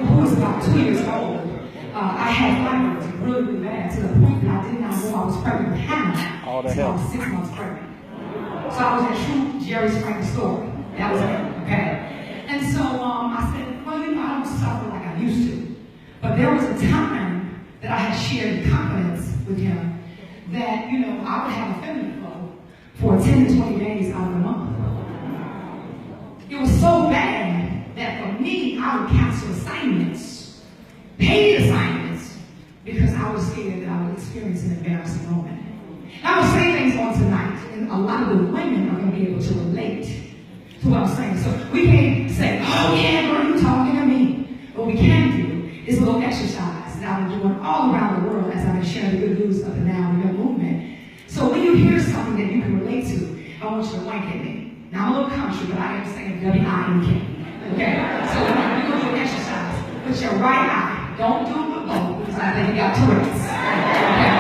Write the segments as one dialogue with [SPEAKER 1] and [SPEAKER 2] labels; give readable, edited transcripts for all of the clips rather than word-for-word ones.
[SPEAKER 1] who was about 2 years old, I had fibroids really, really bad to the point that I did not know I was pregnant with Hannah until I was 6 months pregnant. So I was in true Jerry Springer story. That was it, okay? And so I said, well, I don't suffer like I used to. But there was a time that I had shared confidence with him that, I would have a feminine flow for 10 to 20 days out of the month. It was so bad that for me, I would cancel assignments, paid assignments, because I was scared that I would experience an embarrassing moment. I'm going to say things on tonight, and a lot of the women are going to be able to relate to what I'm saying. So we can't say, oh yeah, girl, you talking to me. What we can do is a little exercise that I've been doing all around the world as I've been sharing the good news up and down the movement. So when you hear something that you can relate to, I want you to wink at me. Now I'm a little country, but I am saying W-I-N-K. Okay? So we're going to do an exercise. Put your right eye. Don't do it with both, because I think you got Tourette's. Okay?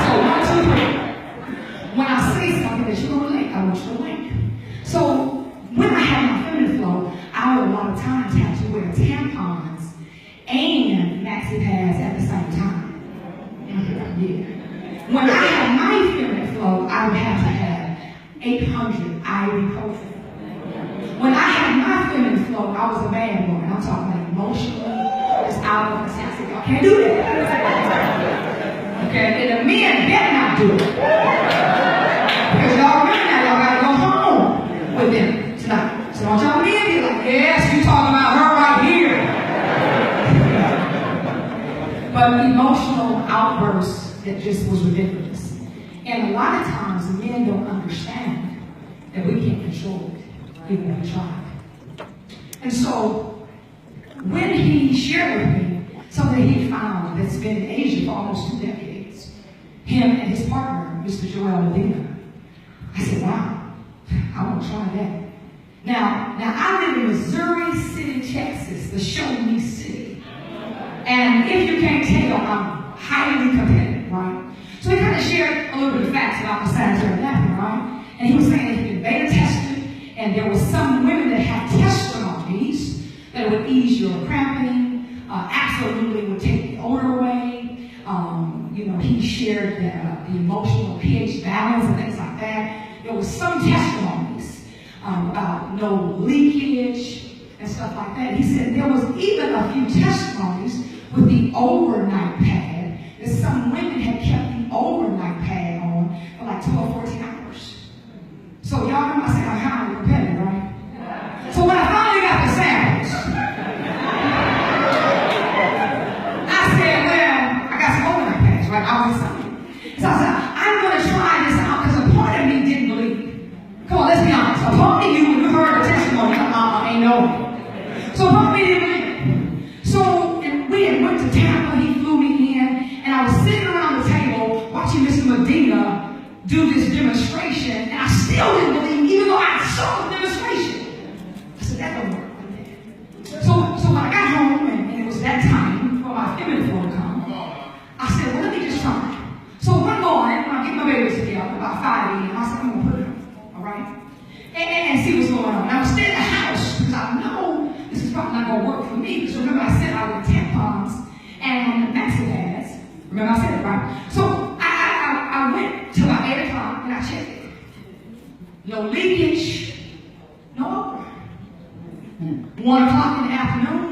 [SPEAKER 1] So 1, 2, 3. When I say something that you can relate, I want you to wink. So when I have my feminine flow, I would a lot of times have to wear tampons and maxi pads at the same time. Yeah. When I had my feminine flow, I would have to have 800 ibuprofen. When I had my feminine flow, I was a bad woman. I'm talking about emotionally, just out of the sense that y'all can't do that. Okay, and the men better not do it. Because y'all remember now, y'all gotta go home with them tonight. So don't y'all men be like, yes, you talking about her right here. But emotional outbursts that just was ridiculous. And a lot of times men don't understand that we can't control it, even when we try. And so when he shared with me something he found that's been in Asia for almost 2 decades, him and his partner, Mr. Joel Medina, I said, wow, I want to try that. Now I live in Missouri City, Texas, the show me city. And if you can't tell, I'm highly competitive, right? So he kind of shared a little bit of facts about the sanitary napkin, right? And he was saying that he had beta tested, and there were some women that had testimonies that would ease your cramping, absolutely would take the odor away. He shared the emotional pH balance and things like that. There was some testimonies about no leakage and stuff like that. He said there was even a few testimonies with the overnight pad, that some women had kept the overnight pad on for like 12, 14 hours. So y'all remember I said I'm highly competitive, right? So when I finally got the samples, I said, well, I got some overnight pads, right? I was something. So I said, I'm going to try this out because a part of me didn't believe it. Come on, let's be honest. A part of you, when you heard the testimony, ain't no way. So a part of me didn't believe it. So we had went to Tampa, he flew me in, and I was sitting around the table watching Mr. Medina do this demonstration, and I still didn't believe him, even though I saw the demonstration. I said, that don't work. So when I got home, and it was that time for my feminine flow to come, I said, well, let me just try. So one morning, when I get my babies together, about 5 a.m., I said, I'm going to put it on, all right? And see what's going on. Now, I'm staying at the house, because I know this is probably not going to work for me, because remember I said I would tampons and maxi pads. Remember I said it, right? So I went to about 8 o'clock and I checked it. No leakage, no odor. 1 o'clock in the afternoon,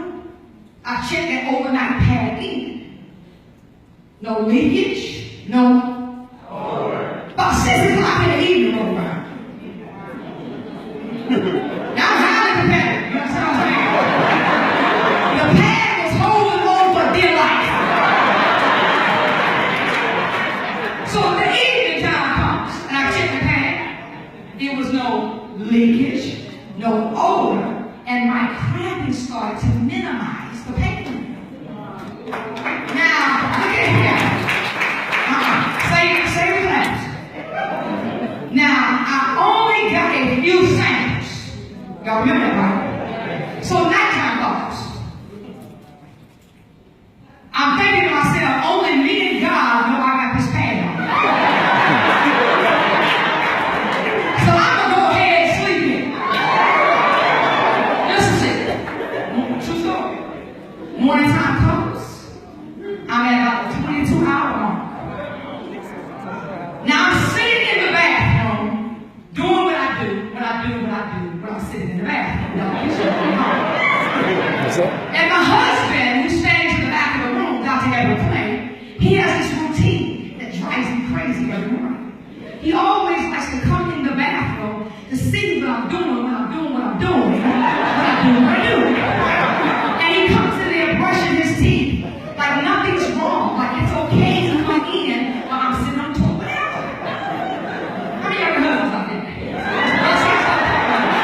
[SPEAKER 1] I checked that overnight pad again. No leakage, no odor. About 6 o'clock in the evening, rolled around. Now I'm highly competitive. You understand what I'm saying? The pad was holding on for dear life. So the evening time comes, and I check the pad. There was no leakage, no odor, and my cramping started to minimize the pain. Now, look at here. Morning time comes. I'm at about the 22-hour mark. Now I'm sitting in the bathroom doing what I do when I'm sitting in the bathroom. And my husband, who's standing to the back of the room without to ever play, he has this routine that drives me crazy every morning. He always likes to come in the bathroom to see what I'm doing when I'm doing what I'm doing. And he comes in there brushing his teeth like nothing's wrong, like it's okay to come in while I'm sitting on the toilet. How many other husbands out there?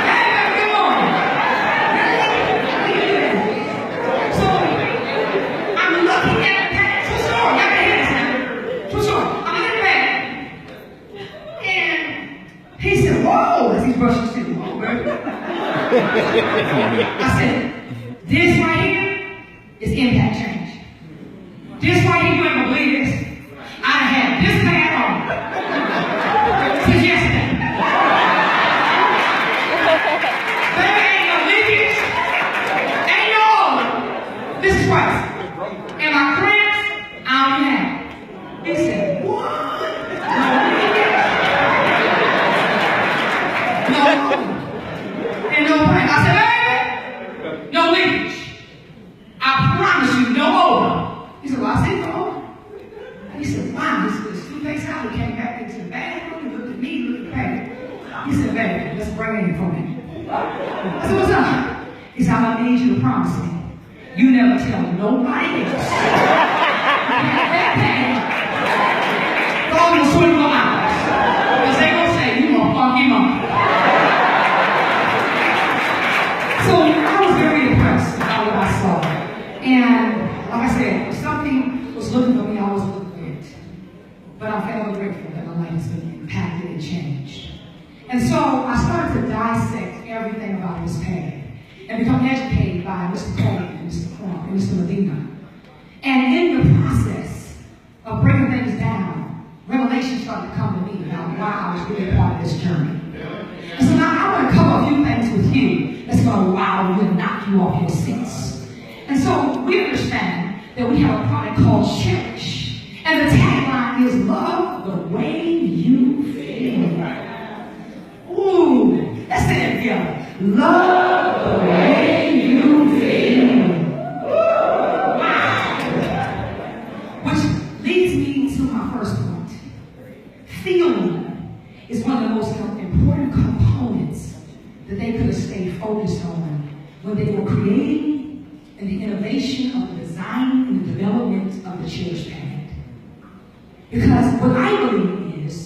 [SPEAKER 1] Hey, good morning. So I'm looking at the bed. True story. Y'all can hear this now. True story. I'm in the bed. And he said, whoa, as he's brushing his teeth. Whoa, baby. I said, this right here is impact change. This right here, you ain't gonna believe this. I had this pad on since yesterday. There ain't no leakage, ain't no oil. This is right. And my cramps, I don't even have it. He said, what? No oil. And no cramps. I said, baby, no leakage. I promise you, no oil. He said, well, I said no oil. He said, wow, this toothpaste out. He came back into the bathroom, he looked at me, he looked at the baby. He said, baby, let's bring it in for me. I said, what's up? He said, I'm going to need you to promise me. You never tell nobody else. Go on and 24 hours. Because they going to say, you going to fuck him up. So I was very impressed by what I saw. And like I said, if something was looking for me, I was looking for it. But I'm very grateful that my life has been impacted and changed. And so I started to dissect everything about this pad and become educated by Mr. Cole and Mr. Crump and Mr. Medina. And in the process of breaking things down, revelation started to come to me about why I was really part of this journey. And so now I want to cover a few things with you that's going to wow you and knock you off your seats. And so we understand that we have a product called Cherish. And the tagline is love the way you feel. Ooh, let's say it together. Love the way you feel. Wow. Which leads me to my first point. Feeling is one of the most important components that they could have stayed focused on when they were creating and the innovation of the design and the development of the Cherish pad. Because what I believe is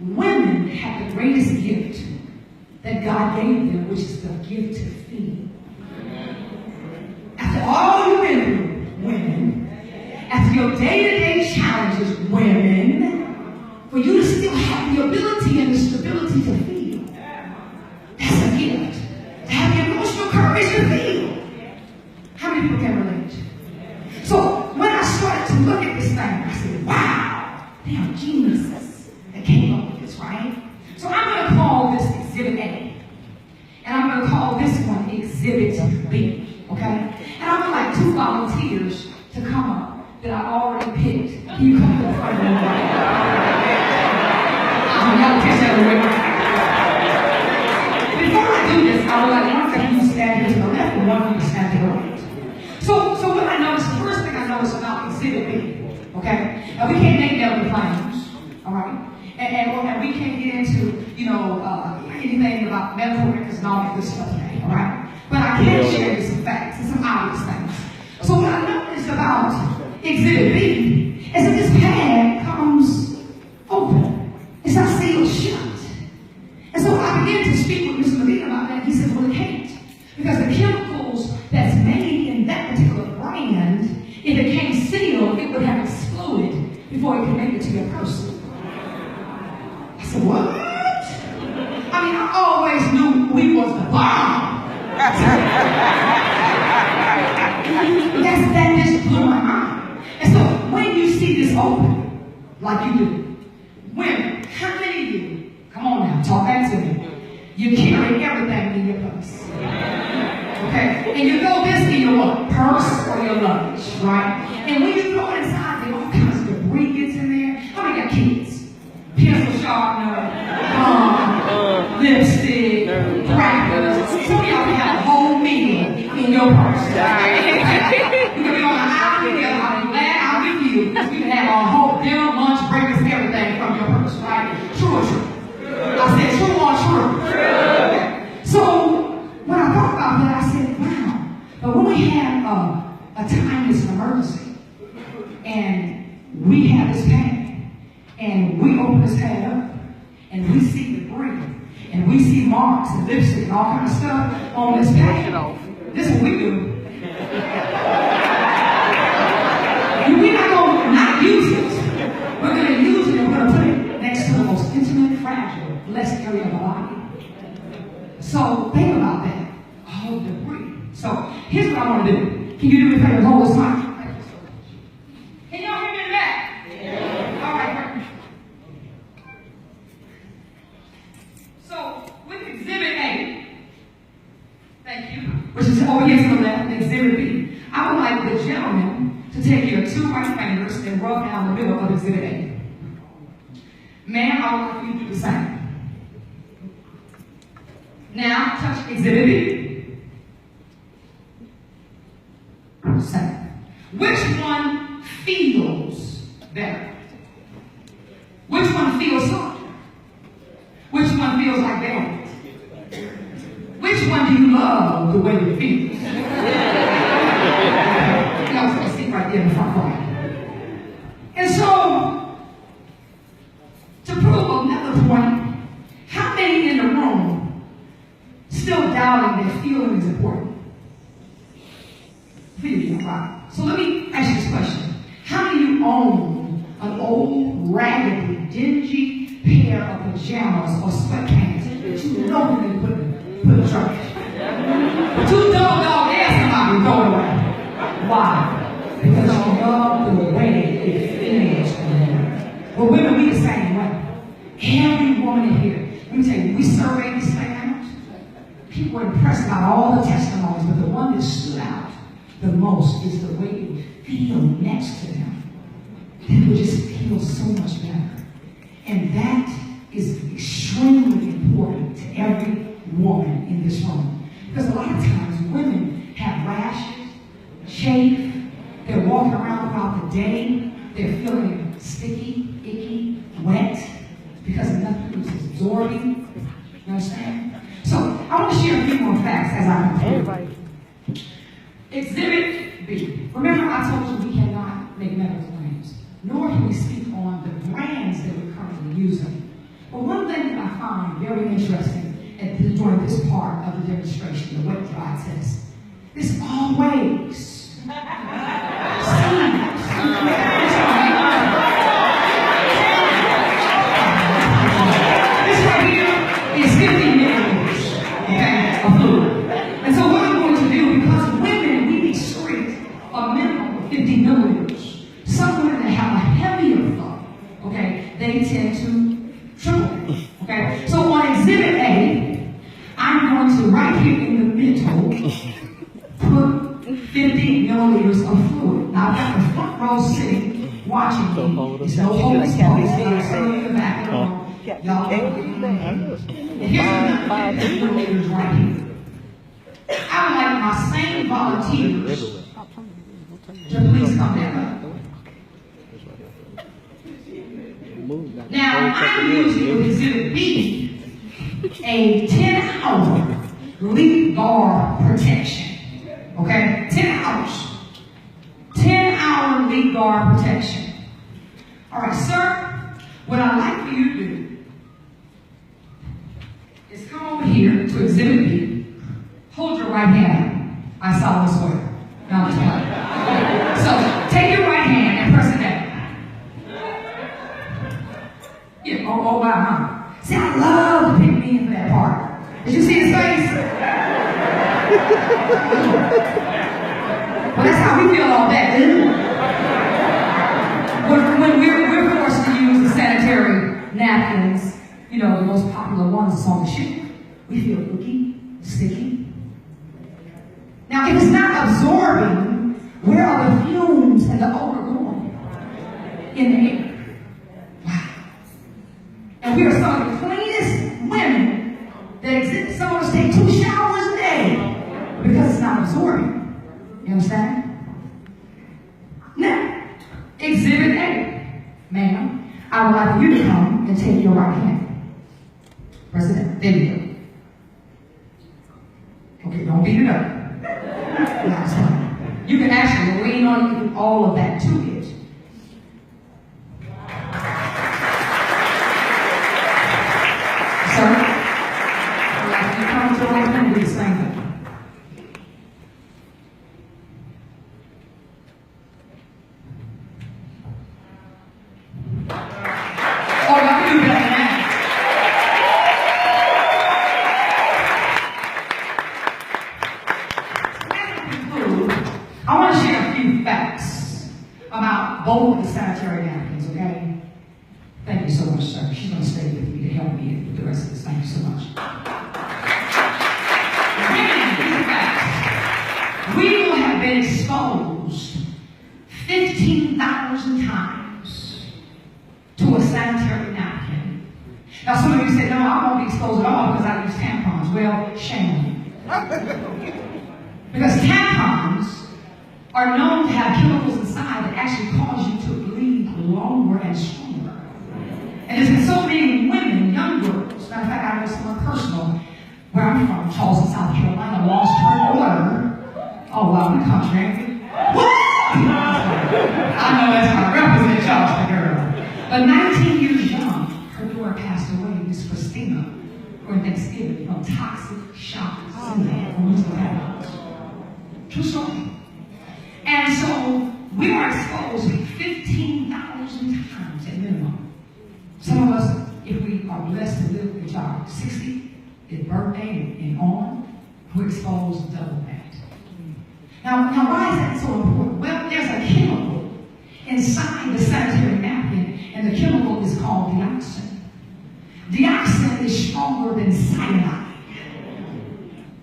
[SPEAKER 1] women have the greatest gift that God gave them, which is the gift to feel. After all you've been through, women, after your day-to-day challenges, women, for you to still have the ability and the stability to feel, that's a gift. To have the emotional courage to feel. How many people can relate? So when I started to look at this thing, I said, wow, they are geniuses that came up with this, right? So I'm going to call this Exhibit A. And I'm going to call this one Exhibit B, okay? And I'm going to like 2 volunteers to come up that I already picked. Can you come to the front of the room? Y'all catch that away. Before I do this, I would like one of you to stand here to the left and one of you to stand to the right. So what I noticed, the first thing I noticed about Exhibit B, okay? Now we can't name them the claims, all right? And we can't get into, anything about medical records and all that good stuff today, all right? But I can share you some facts and some obvious things. So what I noticed about Exhibit B is that this pad comes open. It's not sealed shut. And so I began to speak with Mr. Medina about that. He said, well, it can't. Because the chemicals that's made in that particular brand, if it came sealed, it would have exploded before it could make it to your person. I said, what? I mean, I always knew we was the bomb. That just blew my mind. And so when you see this open, like you do, women, how many of you, come on now, talk back to me, you carry everything in your purse. Okay? And you throw this in your what? Purse or your luggage, right? And when you throw it inside, all kinds of debris gets in there. How many got kids? Pencil sharpener, lipstick, crackers. Some of y'all can have a whole meal in your purse. You can be on an hour together. I'm glad I'm with you. Because we can have a whole dinner, lunch, breakfast, everything from your purse, right? True or true? I said true or true? Okay. So when I thought about that, I said, wow. But when we have a time that's an emergency, and we have this pad, and we open this pad up, and we see debris, and we see marks and lipstick and all kind of stuff on this pad. This is what we do. We're not going to not use it. We're going to use it, and we're going to put it next to the most intimate, fragile, blessed area of our body. So think about that. All debris. So here's what I want to do. Can you do me a favor? Hold this mic. Can y'all hear me in the back? Yeah. All right, great. So with Exhibit A, thank you, which is over here to the left, Exhibit B, I would like the gentleman to take your two right fingers and rub down the middle of Exhibit A. Man, I would like you to do the same. Now, touch Exhibit B. Same. Which one feels better? Which one feels softer? Which one feels like velvet? Which one do you love the way it feels? Y'all can sit right there in the front row. And so, to prove another point, how many in the room still doubting that feeling is important? Feeling, right? So let me ask you this question. How many of you own an old, raggedy, dingy pair of pajamas or sweatpants that you know you need to put in the trash? But you dog ass somebody throw it away. Why? Because you love the way it feels. But women, we the same way. Every woman in here, let me tell you, we surveyed these families. People were impressed about all the testimonies, but the one that stood out the most is the way you feel next to them. It would just feel so much better. And that is extremely important to every woman in this room. Because a lot of times women have rashes, chafe, they're walking around throughout the day, they're feeling sticky, icky, wet, because nothing is absorbing. You understand? So I want to share a few more facts as I conclude. Exhibit B. Remember I told you we cannot make medical claims, nor can we speak on the brands that we're currently using. But one thing that I find very interesting during this part of the demonstration, the wet-dry test, is always this right here is 50 milliliters, okay, of fluid. And so what I'm going to do, because women, we excrete a minimum of 50 milliliters. Some women that have a heavier flow, okay, they tend to triple it, okay. So on Exhibit A, I'm going to, right here in the middle, put 50 milliliters of fluid. Now I've got the front row sitting, watching me. It's no hocus pocus. I'm sitting in the back of the room. Y'all and here's another 50 milliliters right here. I would like my same volunteers to please come down. Now I'm using with Exhibit B a 10-hour lead guard protection. Okay? 10 hours. 10-hour lead guard protection. All right, sir, what I'd like for you to do is come over here to Exhibit B. Hold your right hand. I solemnly swear. No, I'm just playing. So, take your right hand and press it down. Yeah, oh, wow, huh? See, I love to pick me in for that part. Did you see his face? Well, that's how we feel all day. When we're forced to use the sanitary napkins, you know, the most popular ones is on the ship, we feel icky, sticky. Now, if it's not absorbing, where are the fumes and the odor going? In the air. Wow. And we are some of the cleanest women that exist. Some of us take 2 showers a day because it's not absorbing. You understand? Now, Exhibit A. Ma'am, I would like you to come and take your right hand. President, there you go. Okay, don't beat it up. That's fine. You can actually lean on all of that to it. Sir, you come to the right hand, do the same thing. Oh, y'all can do better than that. I want to share a few facts about both of the sanitary napkins, okay? Thank you so much, sir. She's going to stay with me to help me with the rest of this. Thank you so much. Women, these facts. We will have been exposed 15,000 times to a sanitary napkin. Now, some of you say, no, I won't be exposed at all because I use tampons. Well, shame on you. Because tampons are known to have chemicals inside that actually cause you to bleed longer and stronger. And there's been so many women, young girls, matter of fact, I know someone personal, where I'm from, Charleston, South Carolina, lost her daughter. Oh, wow, in the country, ain't it? What? I know that's how I represent Charleston, girl. But 19 years young, her daughter passed away, Miss Christina, on Thanksgiving from toxic shock syndrome from mental health. True story. And so we are exposed 15,000 times at minimum. Some of us, if we are blessed to live until our 60th birthday and on, we're exposed double that. Now, why is that so important? Well, there's a chemical inside the sanitary napkin, and the chemical is called dioxin. Dioxin is stronger than cyanide.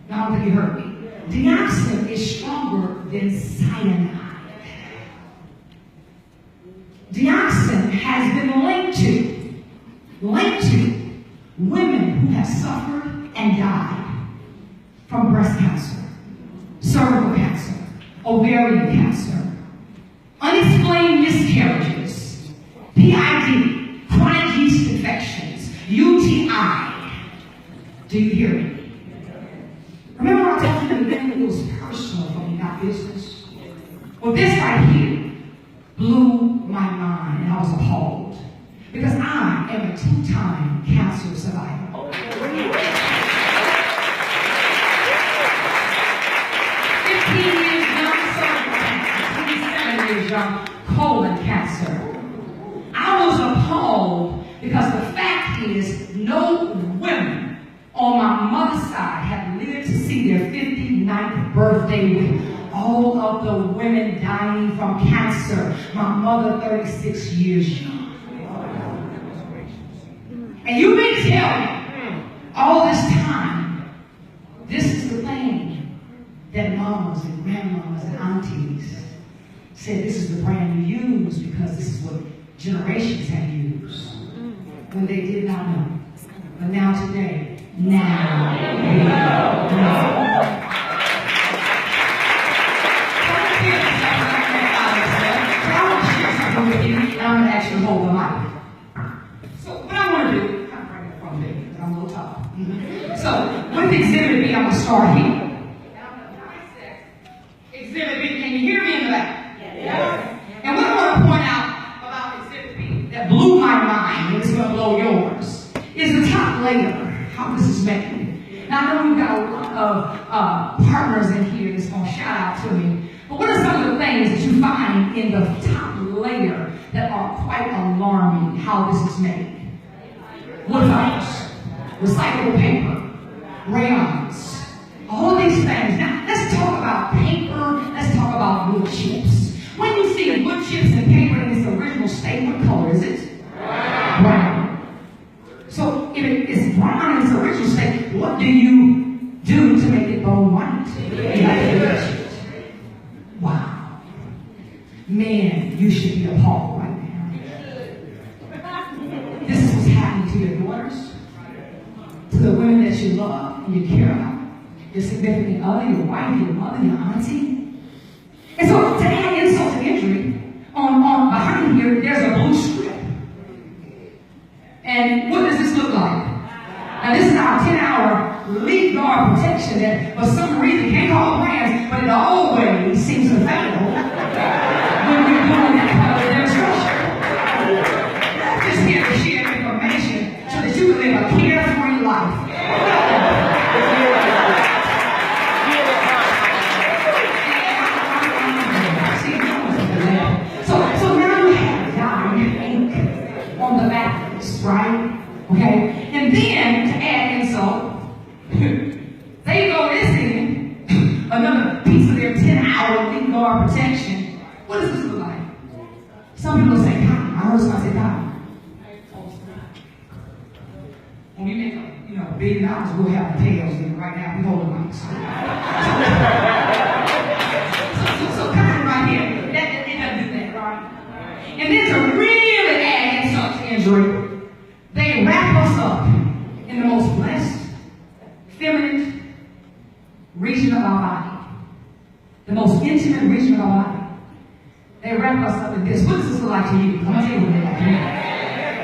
[SPEAKER 1] Now, I don't think you heard me. Dioxin is stronger than cyanide. Dioxin has been linked to women who have suffered and died from breast cancer, cervical cancer, ovarian cancer, unexplained miscarriages, PID, chronic yeast infections, UTI. Do you hear me? Remember I told you in the beginning it was personal for me, not business? Well, this right here blew my mind, and I was appalled. Because I am a 2-time cancer survivor. 15 years young cervical cancer, 27 years young colon cancer. I was appalled because the fact is no women on my mother's side have lived to see their 59th birthday with all of the women dying from cancer. My mother, 36 years young. And you mean to tell me, all this time, this is the thing that mamas and grandmamas and aunties said this is the brand you use because this is what generations have used. When they did not know. But now today, now we know. I want to share something with you, and I'm going to actually hold the mic. So what I want to do, I'm bringing it from me, because I'm a little tall. So with Exhibit B, I'm going to start here. And I'm going to dissect Exhibit B. Can you hear me in the back? Yes. And what I want to point out about Exhibit B that blew my mind, and it's going to blow yours, is the top layer, how this is made. Now I know we've got a lot of partners in here that's going to shout out to me. But what are some of the things that you find in the top layer that are quite alarming how this is made? Wood fibers, recyclable paper, crayons, all these things. Now, let's talk about paper, let's talk about wood chips. When you see wood chips and paper in its original state, what color is it? Brown. So if it is brown in its original state, what do you do to make it bone white? You have to Men, you should be appalled right now. This is what's happening to your daughters, to the women that you love and you care about, your significant other, your wife, your mother, your auntie. And so to add insult to injury, on behind here, there's a blue strip. And what does this look like? Now this is our 10-hour lead guard protection that for some reason can't call brands, but it always seems to fail when we're doing that part of the demonstration. Just here to share information so that you can live a carefree life. So now you have diamond ink on the back of this, right? Okay? And then, to add insult, they go missing another piece of their 10-hour lead guard protection. What does this look like? Some people say cotton. I heard somebody say cotton. When we make $1 billion, we'll have the tails in right now. We hold the mics. So cotton right here, it doesn't do that, right? And then to really add insult to injury, they wrap us up in the most blessed, feminine region of our body. The most intimate region of our body. They wrap us up in this. What does this look like to you? I'm going to tell you what it looks like to me.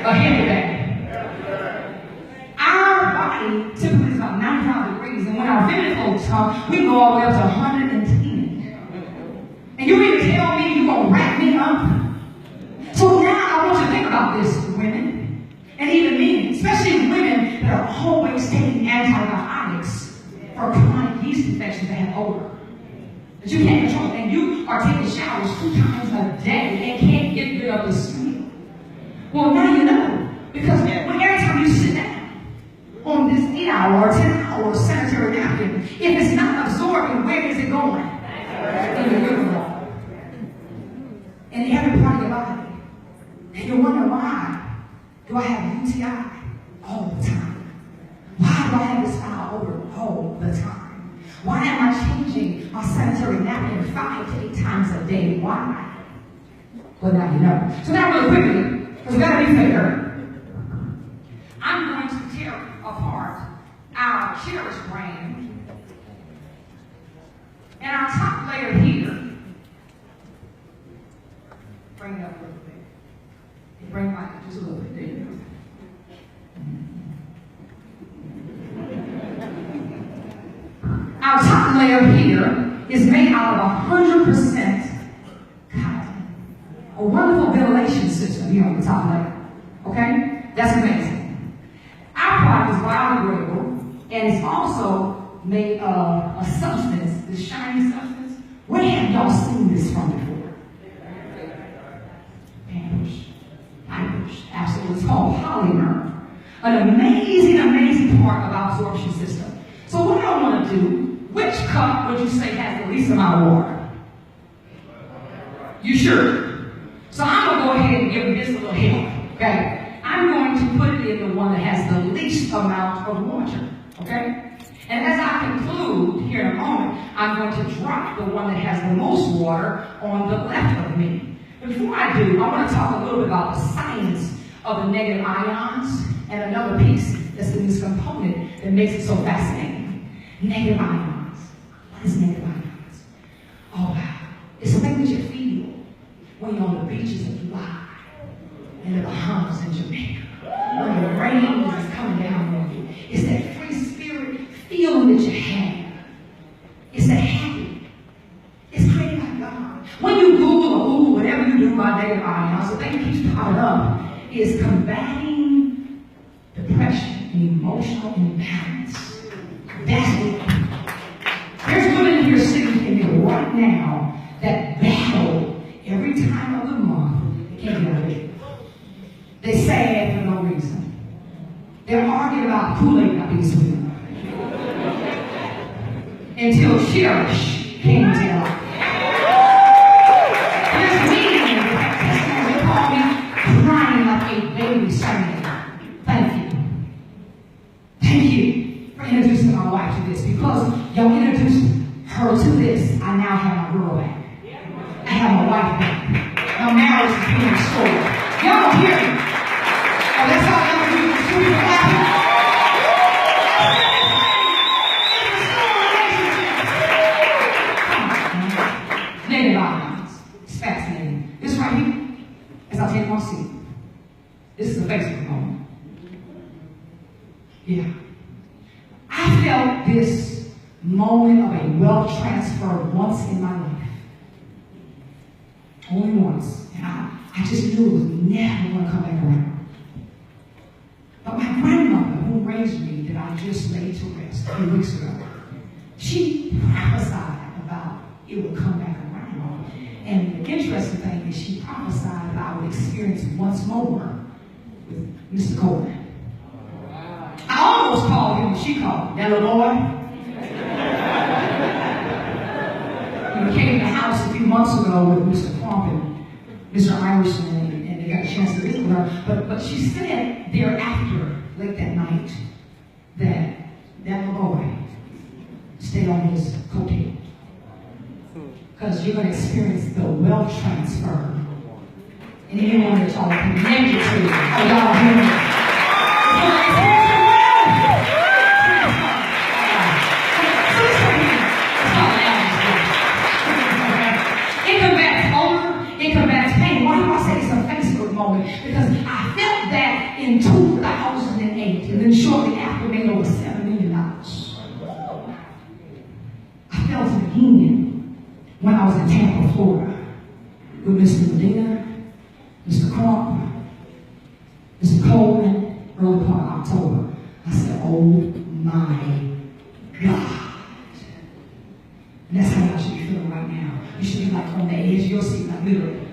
[SPEAKER 1] A heavy bag. Our body typically is about 95 degrees, and when our feminine folks come, we go all the way up to 110. And you mean to tell me you're going to wrap me up? So now I want you to think about this, women. And even men, especially women that are always taking antibiotics for chronic yeast infections that have odor that you can't control, and you are taking showers 2 times a day and can't get rid of the smell. Well, now you know, because every time you sit down on this 8-hour or 10-hour sanitary napkin, if it's not absorbing, where is it going? In the river wall. In every part of your body. And you wonder why. Do I have UTI all the time? Why do I have this foul odor all the time? Why am I changing my sanitary napkin 5 to 8 times a day? Why? Well, now you know. So now really quickly, because we got to be fair, I'm going to tear apart our Cherish brand and our top layer here. Bring it up a little bit. Bring it back just a little bit. There you go. Our top layer here is made out of 100% cotton. A wonderful ventilation system here on the top layer. Okay? That's amazing. Our product is biodegradable, and it's also made of a substance, this shiny substance. Where have y'all seen this from before? Absolutely. It's called polymer. An amazing, amazing part of our absorption system. So what I want to do, which cup would you say has the least amount of water? You sure? So I'm going to go ahead and give this a little help. Okay? I'm going to put it in the one that has the least amount of water. Okay? And as I conclude here in a moment, I'm going to drop the one that has the most water on the left of me. Before I do, I want to talk a little bit about the science of the negative ions and another piece that's in this component that makes it so fascinating. Negative ions. What is negative ions? Oh wow. It's something that you feel when you're on the beaches of Dubai and the Bahamas and Jamaica. When the rain is coming down on you. It's that free spirit feeling that you have. It's that happy. It's created by God. When you Google or Google whatever you do by negative ions, the thing that keeps popping up is combating depression and emotional imbalance. That's it. There's women here sitting in here right now that battle every time of the month. They can't get out of it. They're sad for no reason. They're arguing about Kool-Aid not being sweet enough. Until Cherish came to their life. Crying like a baby saying, thank you. Thank you for introducing my wife to this. Because y'all introduced her to this, I now have my girl back. I have my wife back. our marriage is being restored. Y'all don't hear me. Oh, that's all y'all do is two people happy. Native violence. It's fascinating. This right here, as I take my seat, this is a Facebook moment. Yeah. I felt this moment of a wealth transfer once in my life. Only once. And I just knew it was never going to come back around. But my grandmother, who raised me, that I just laid to rest a few weeks ago, she prophesied about it would come back around. And the interesting thing is she prophesied that I would experience once more with Mr. Coleman. I almost called him, she called him, that little boy. He came in the house a few months ago with Mr. Crump and Mr. Irishman, and they got a chance to visit with her. But she said thereafter, late that night, that little boy stayed on his coattail. Because you're going to experience the wealth transfer. And anyone that y'all are connected to, oh, y'all hear me? Because I felt that in 2008, and then shortly after, made over $7 million. I felt it again when I was in Tampa, Florida, with Mr. Medina, Mr. Crump, Mr. Coleman, early part of October. I said, oh my God. And that's how y'all should be feeling right now. You should be like on the edge of your seat, like literally.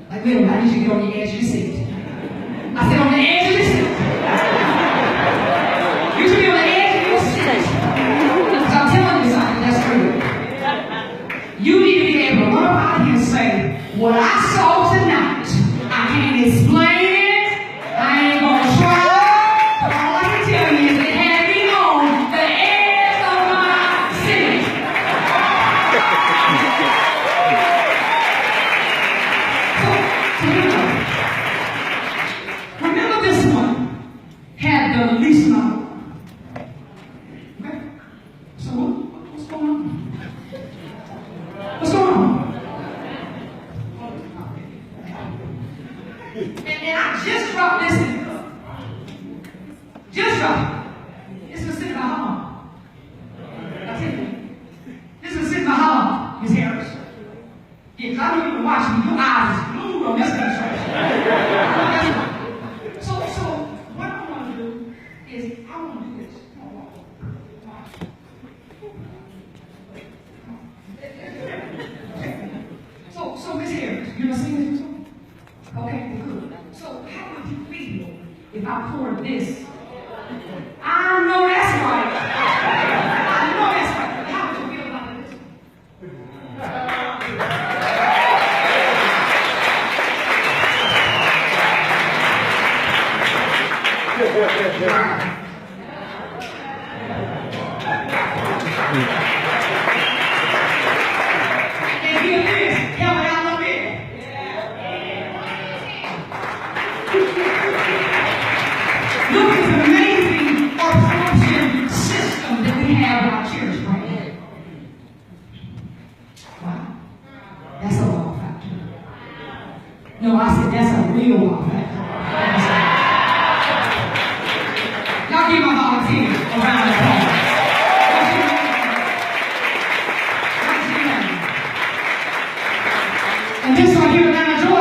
[SPEAKER 1] Like literally, I need you to get on the edge of your seat. I said on the edge of your seat. You should be on the edge of your seat. Because I'm telling you something, that's true. You need to be able to run up out here and say, what I saw tonight, I can't explain it. I ain't going to try. But all I can tell you is it had me on the edge of my seat. Remember this one had the least amount. Okay? So what's going on? What's going on? And I just dropped this in. Just dropped it. It's been sitting in my home. I tell you. This is sitting in my home, Ms. Harris. Yeah, because I know you've been watching me. Your eyes is glued on this thing. So what I want to do is I want to do this. So Ms. Harris, you know sing this song? Okay, good. So how would you feel if I poured this? I know that's right. I know that's right. How would you feel about this? And here it is. Help me out a little bit. Look at the amazing absorption system that we have in our church right now. Wow. That's a wow factor. No, I said that's a real wow factor. Y'all give my volunteers a round of applause. And this right here, Atlanta, Georgia.